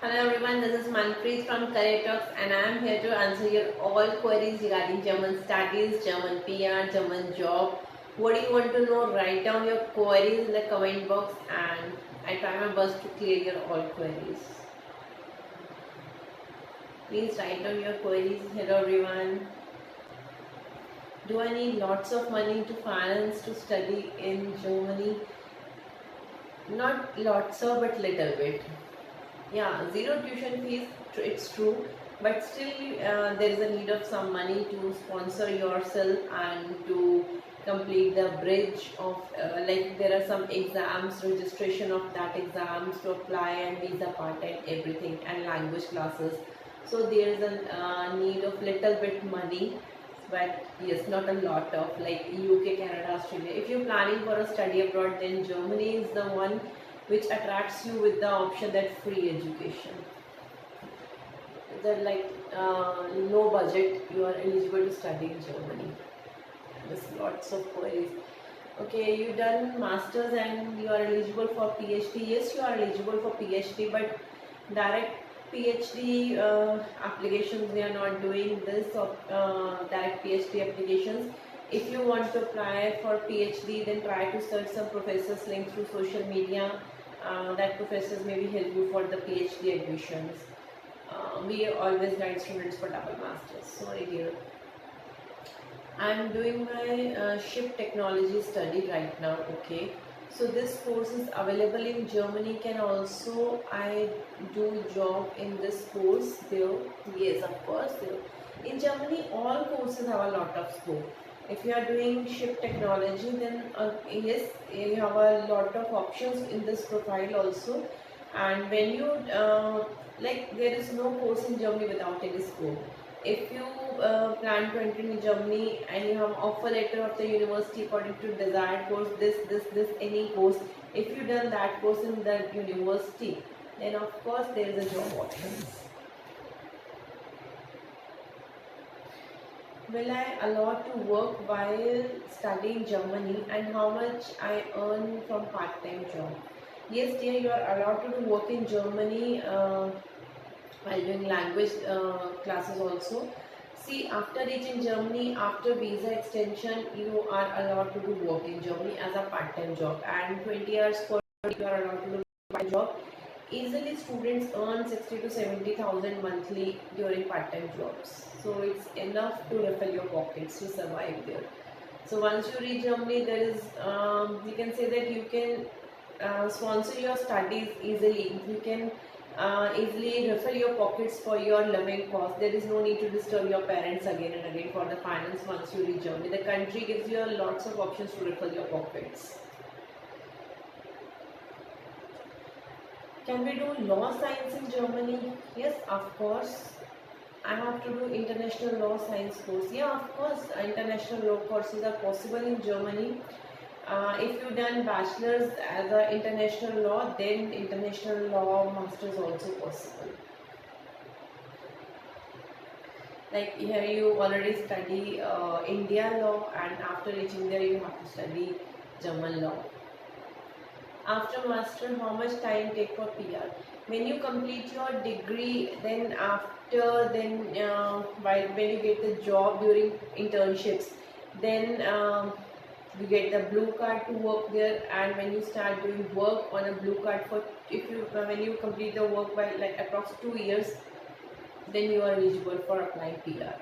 Hello everyone, this is Manpreet from Career Talks and I am here to answer your all queries regarding German studies, German PR, German job. What do you want to know? Write down your queries in the comment box and I try my best to clear your all queries. Please write down your queries. Hello everyone. Do I need lots of money to finance to study in Germany? Not lots of, but little bit. Yeah, zero tuition fees, it's true, but still there is a need of some money to sponsor yourself and to complete the bridge of like there are some exams, registration of that exams to apply and visa part and everything and language classes. So there is a need of little bit money, but yes, not a lot of like UK, Canada, Australia. If you're planning for a study abroad, then Germany is the one which attracts you with the option that free education. That like low budget, you are eligible to study in Germany. There's lots of queries. Okay, you done masters and you are eligible for PhD. Yes, you are eligible for PhD, but direct PhD applications we are not doing this or direct PhD applications. If you want to apply for PhD, then try to search some professors linked through social media. That professors maybe help you for the PhD admissions. We always guide students for double masters. Sorry dear. I am doing my ship technology study right now. Okay, so this course is available in Germany. Can also I do job in this course there? Yes, of course there. In Germany, all courses have a lot of scope. If you are doing ship technology, then yes, you have a lot of options in this profile also. And when you like, there is no course in Germany without any scope. If you plan to enter in Germany and you have offer letter of the university according to desired course, this any course, if you done that course in the university, then of course there is a job options. Will I allow to work while studying Germany and how much I earn from part-time job? Yes dear, you are allowed to work in Germany while doing language classes also. See, after reaching Germany, after visa extension, you are allowed to do work in Germany as a part-time job, and 20 hours per week you are allowed to do part-time job. Easily, students earn 60 to 70,000 monthly during part-time jobs. So it's enough to refill your pockets to survive there. So once you reach Germany, there is you can say that you can sponsor your studies easily. You can easily refill your pockets for your living cost. There is no need to disturb your parents again and again for the finance once you reach Germany. The country gives you lots of options to refill your pockets. Can we do law science in Germany? Yes, of course. I have to do international law science course. Yeah, of course, international law courses are possible in Germany. If you done bachelor's as a international law, then international law master's also possible. Like here you already study India law and after reaching there you have to study German law. After master, how much time take for PR? When you complete your degree, then after when you get the job during internships, then you get the blue card to work there, and when you start doing work on a blue card for if you when you complete the work by like approx 2 years, then you are eligible for applying PR.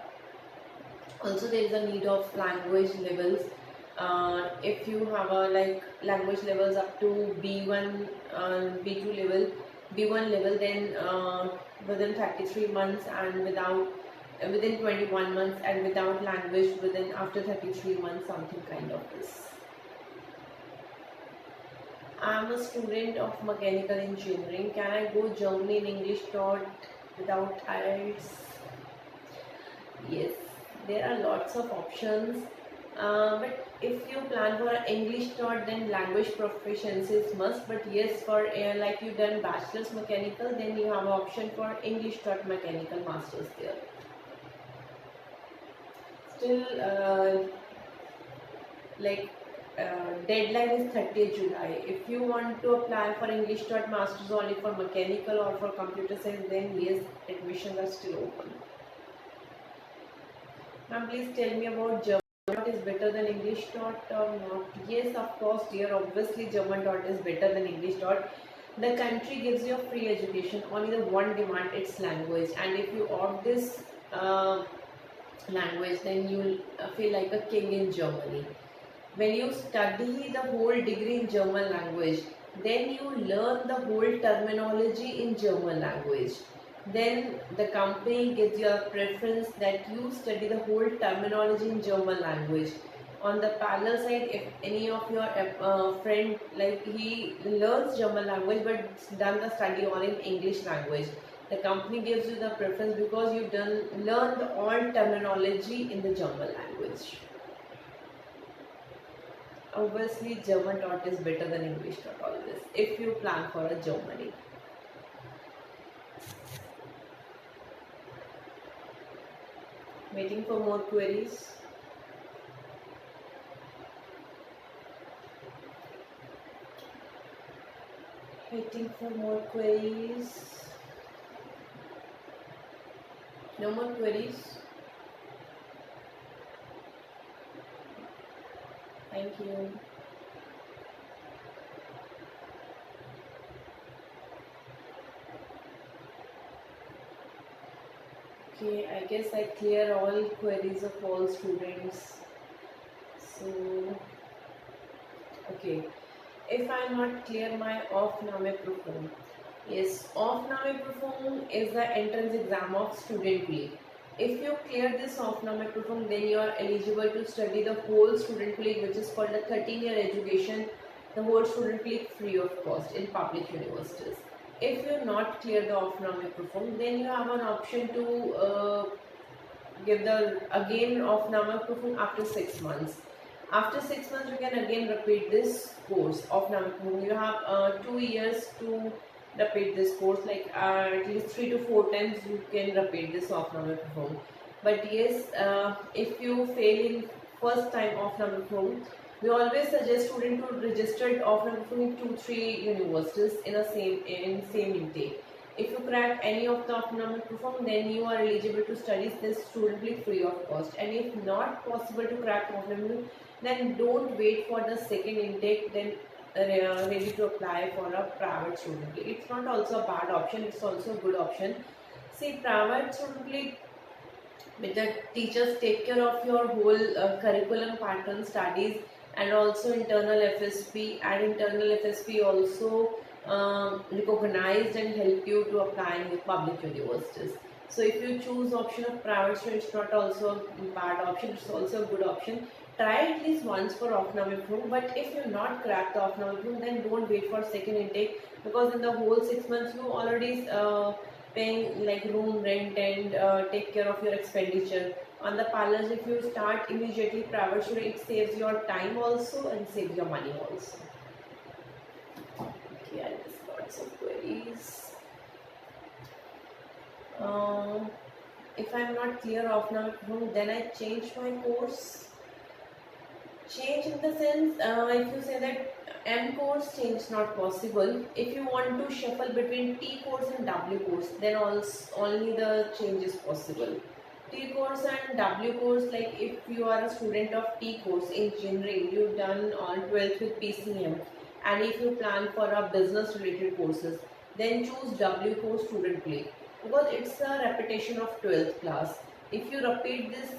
Also, there is a need of language levels. If you have a like language levels up to B1, B2 level, B1 level, then within 33 months and within 21 months and without language within after 33 months, something kind of this. I am a student of mechanical engineering. Can I go Germany in English taught without IELTS? Yes, there are lots of options. But if you plan for English taught, then language proficiency is must. But yes, for like you done bachelor's mechanical, then you have option for English taught mechanical masters there. Still, like deadline is 30th July. If you want to apply for English dot masters only for mechanical or for computer science, then yes, admissions are still open. Ma'am, please tell me about German dot is better than English dot or not? Yes, of course, dear. Obviously, German dot is better than English dot. The country gives you a free education. Only the one demand, it's language. And if you opt this language, then you'll feel like a king in Germany. When you study the whole degree in German language, then you learn the whole terminology in German language. Then the company gives you a preference that you study the whole terminology in German language. On the parallel side, if any of your friend, like he learns German language but done the study all in English language, the company gives you the preference because you learned all terminology in the German language. Obviously, German dot is better than English dot always if you plan for a Germany. Waiting for more queries. Waiting for more queries. No more queries. Thank you. Okay, I guess I clear all queries of all students. So, okay. If I am not clear my Aufnahmeprüfung. Yes, Aufnahmeprüfung is the entrance exam of student league. If you clear this Aufnahmeprüfung, then you are eligible to study the whole student league, which is called a 13-year education, the whole student league free of cost in public universities. If you not clear the Aufnahmeprüfung, then you have an option to give the again Aufnahmeprüfung after 6 months. After 6 months, you can again repeat this course of Aufnahmeprüfung. You have 2 years to repeat this course, like at least 3 to 4 times you can repeat this Aufnahmeprüfung. But yes, if you fail in first time Aufnahmeprüfung, we always suggest student to register Aufnahmeprüfung in 2-3 universities in same intake. If you crack any of the Aufnahmeprüfung, then you are eligible to study this student league free of cost. And if not possible to crack Aufnahmeprüfung, then don't wait for the second intake, then ready to apply for a private student league. It's not also a bad option, it's also a good option. See, private student league, with the teachers take care of your whole curriculum pattern studies, and also internal FSP, and internal FSP also recognized and help you to apply in the public universities. So if you choose option of private student, it's not also a bad option, it's also a good option. Try at least once for Aufnahmeprüfung, but if you not crack the Aufnahmeprüfung, then don't wait for second intake, because in the whole 6 months you already paying like room rent and take care of your expenditure. On the parallel, if you start immediately private student, it saves your time also and saves your money also. Okay, I just got some queries. If I am not clear of now, then I change my course. Change in the sense, if you say that M course, change not possible. If you want to shuffle between T course and W course, then also only the change is possible. T course and W course, like if you are a student of T course engineering, you've done on 12th with PCM, and if you plan for a business related courses, then choose W course student play, because it's a repetition of 12th class. If you repeat this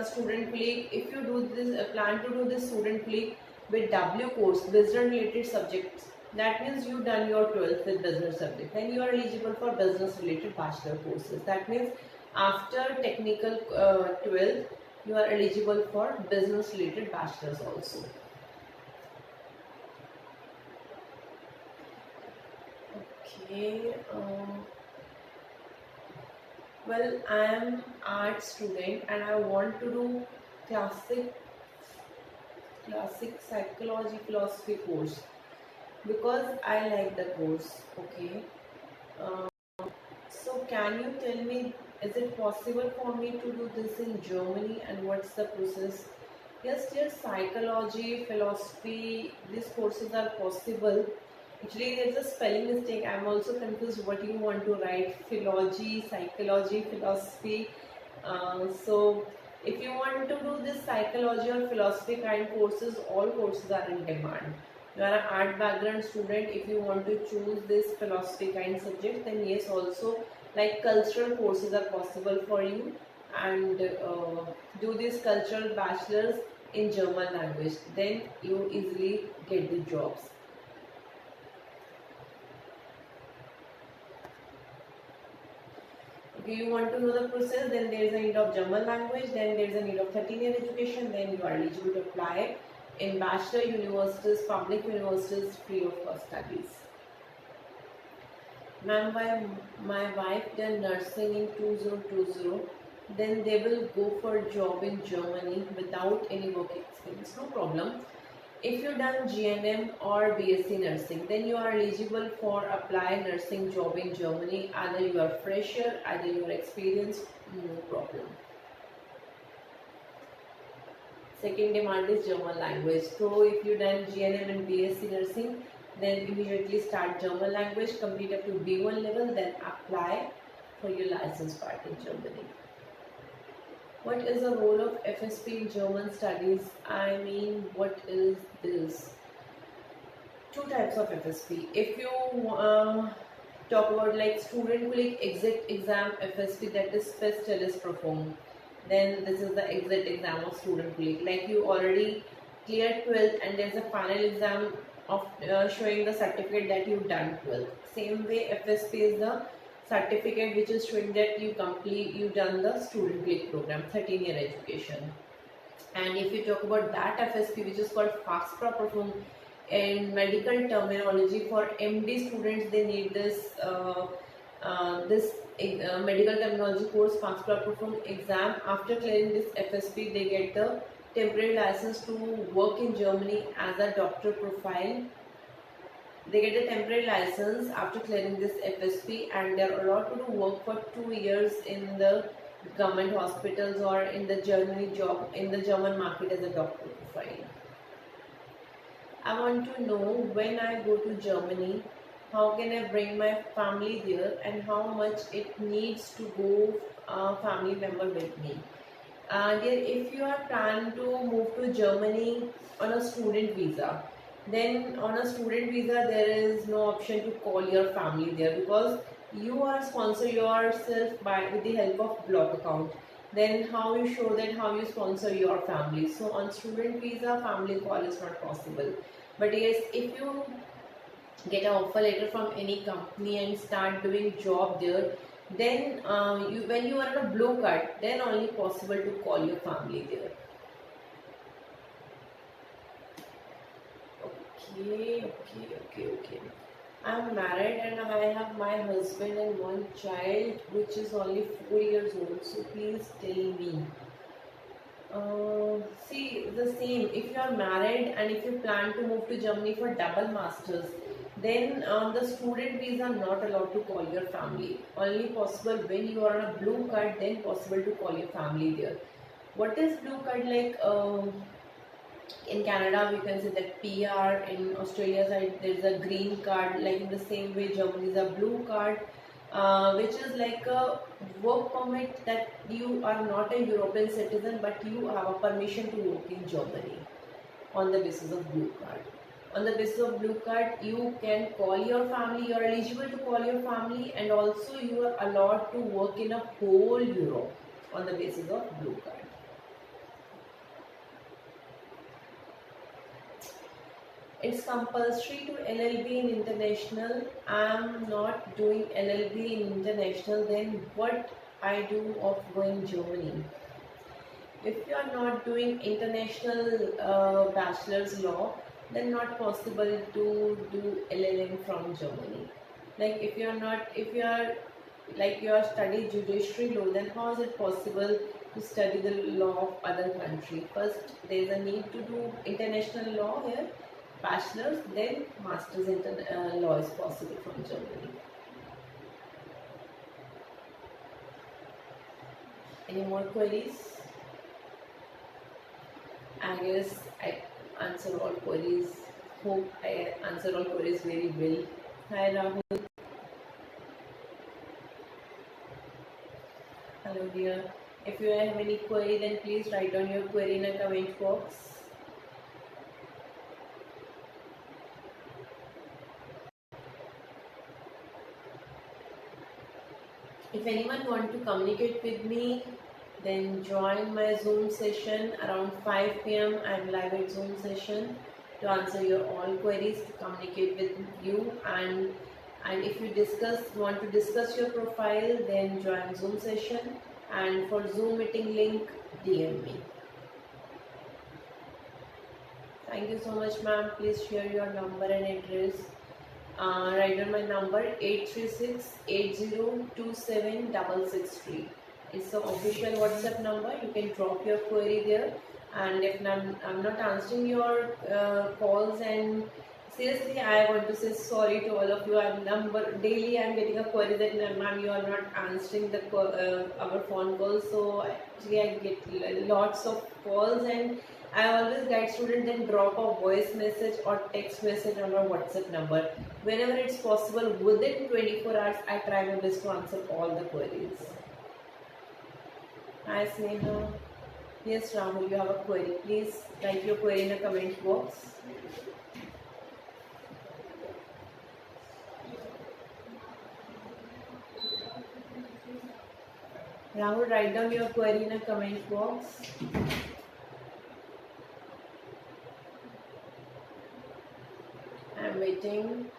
student play, if you do this plan to do this student play with W course business related subjects, that means you done your 12th with business subject, then you are eligible for business related bachelor courses. That means after technical 12th, you are eligible for business related bachelors also. Okay. Well, I am art student and I want to do classic psychology philosophy course, because I like the course. Okay. So can you tell me, is it possible for me to do this in Germany, and what's the process? Yes, dear, psychology, philosophy, these courses are possible. Actually, there's a spelling mistake. I'm also confused what you want to write. Philology, psychology, philosophy. So, if you want to do this psychology or philosophy kind courses, all courses are in demand. You are an art background student. If you want to choose this philosophy kind subject, then yes, also like cultural courses are possible for you, and do this cultural bachelor's in German language. Then you easily get the jobs. If you want to know the process, then there is a need of German language, then there is a need of 13-year education, then you are eligible to apply in bachelor universities, public universities, free of cost studies. Ma'am, my wife done nursing in 2020, then they will go for a job in Germany without any work experience. No problem. If you done GNM or BSc nursing, then you are eligible for apply nursing job in Germany. Either you are fresher, either you are experienced, no problem. Second demand is German language. So if you done GNM and BSc nursing, then immediately start German language, complete up to B1 level, then apply for your license part in Germany. What is the role of FSP in German studies? I mean, what is this? Two types of FSP. If you talk about like student colleague exit exam FSP, that is specialist perform, then this is the exit exam of student colleague. Like you already cleared 12th and there's a final exam of showing the certificate that you've done 12th. Same way FSP is the certificate which is showing that you done the student colleague program, 13-year education. And if you talk about that FSP, which is called Fachsprachprüfung, in medical terminology, for MD students, they need this medical terminology course, Fachsprachprüfung exam. After clearing this FSP, they get the temporary license to work in Germany as a doctor profile. They get a temporary license after clearing this FSP, and they are allowed to do work for 2 years in the government hospitals or in the Germany job in the German market as a doctor profile. I want to know, when I go to Germany, how can I bring my family there and how much it needs to go family member with me. Dear, if you are planning to move to Germany on a student visa, then on a student visa there is no option to call your family there, because you are sponsor yourself by with the help of block account. Then how you show that how you sponsor your family? So on student visa, family call is not possible. But yes, if you get an offer letter from any company and start doing job there, then when you are on a blue card, then only possible to call your family there. Okay. I'm married and I have my husband and one child which is only 4 years old. So please tell me. See, the same. If you are married and if you plan to move to Germany for double masters, then on the student visa not allowed to call your family. Only possible when you are on a blue card, then possible to call your family there. What is blue card like? In Canada, we can say that PR. In Australia side, there is a green card. Like in the same way, Germany is a blue card, which is like a work permit that you are not a European citizen, but you have a permission to work in Germany on the basis of blue card. On the basis of blue card, you can call your family. You are eligible to call your family, and also you are allowed to work in a whole Europe on the basis of blue card. It's compulsory to LLB in international. I'm not doing LLB in international. Then what I do of going Germany? If you are not doing international bachelor's law, then not possible to do LLM from Germany. Like if you are like you are studying judiciary law, then how is it possible to study the law of other country? First, there is a need to do international law here, bachelor's, then master's in law is possible from Germany. Any more queries? guess I answer all queries. Hope I answer all queries very well. Hi Rahul. Hello dear. If you have any query, then please write down your query in a comment box. If anyone want to communicate with me, then join my Zoom session around 5 p.m. I'm live at Zoom session to answer your all queries, to communicate with you, and if you want to discuss your profile, then join Zoom session, and for Zoom meeting link, DM me. Thank you so much, ma'am. Please share your number and address. Write down my number 836-8027-663. It's the official WhatsApp number. You can drop your query there. And if I'm not answering your calls, and seriously, I want to say sorry to all of you. Daily I'm getting a query that ma'am, you are not answering the our phone calls. So actually I get lots of calls, and I always guide students then drop a voice message or text message on our WhatsApp number. Whenever it's possible, within 24 hours, I try my best to answer all the queries. Hi Sneha. Yes Rahul, you have a query. Please write your query in the comment box. Rahul, write down your query in a comment box. I'm waiting.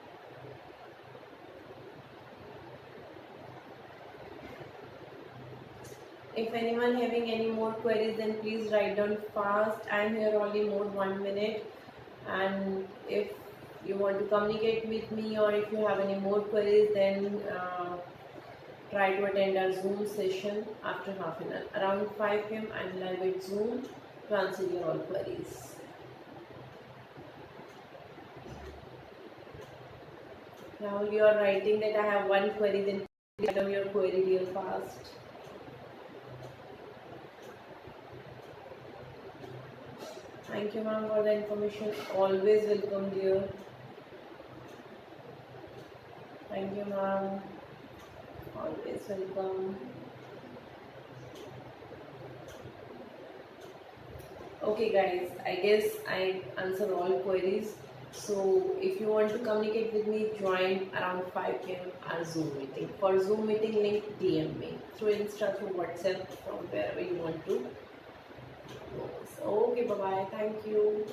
If anyone having any more queries, then please write down fast. I'm here only more 1 minute, and if you want to communicate with me, or if you have any more queries, then try to attend our Zoom session after half an hour. Around 5 p.m. I'm live at Zoom to answer your all queries. Now you are writing that I have one query, then please write down your query real fast. Thank you, ma'am, for the information. Always welcome, dear. Thank you, ma'am. Always welcome. Okay, guys, I guess I answer all queries. So, if you want to communicate with me, join around 5 p.m. our Zoom meeting. For Zoom meeting link, DM me through Insta, through WhatsApp, from wherever you want to. Okay, bye bye. Thank you.